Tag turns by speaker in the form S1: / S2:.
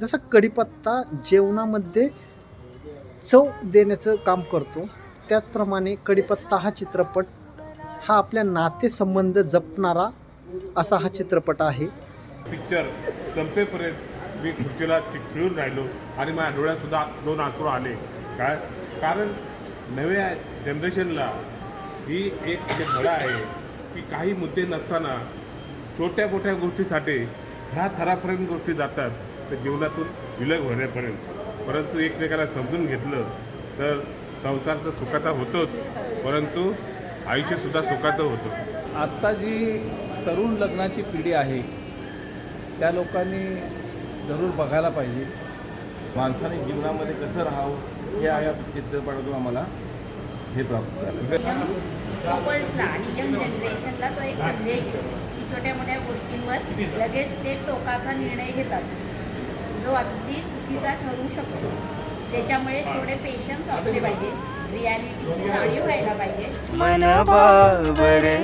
S1: जसं कढीपत्ता जेवणामध्ये चव देण्याचं काम करतो, त्याचप्रमाणे कढीपत्ता हा चित्रपट हा आपल्या नातेसंबंध जपणारा असा हा चित्रपट आहे.
S2: पिक्चर संपेपर्यंत मी खुर्चीला खिळून राहिलो आणि माझ्या डोळ्यातसुद्धा 2 अश्रू आले. काय कारण नव्या जनरेशनला ही एक धडा आहे की काही मुद्दे नसताना छोट्या मोठ्या गोष्टीसाठी ह्या थरापर्यंत गोष्टी जातात, तर जीवनातून विलग होण्यापर्यंत. परंतु एकमेकाला समजून घेतलं तर संसार तर सुखाचा होतोच, परंतु आयुष्यसुद्धा सुखाचं होतं.
S3: आत्ता जी तरुण लग्नाची पिढी आहे त्या लोकांनी जरूर बघायला पाहिजे.
S4: माणसाने जीवनामध्ये कसं राहावं हे या चित्रपटातून आम्हाला हे प्राप्त झालं.
S5: कपल्सला आणि यंग जनरेशनला तो एक संदेश आहे की छोट्या मोठ्या गोष्टींवर लगेच ते टोकाचा निर्णय घेतात, जो अगदी चुकीचा ठरू शकतो. त्याच्यामुळे थोडे पेशन्स असले पाहिजे, रियालिटीची जाणीव व्हायला पाहिजे.
S6: मन बाबरे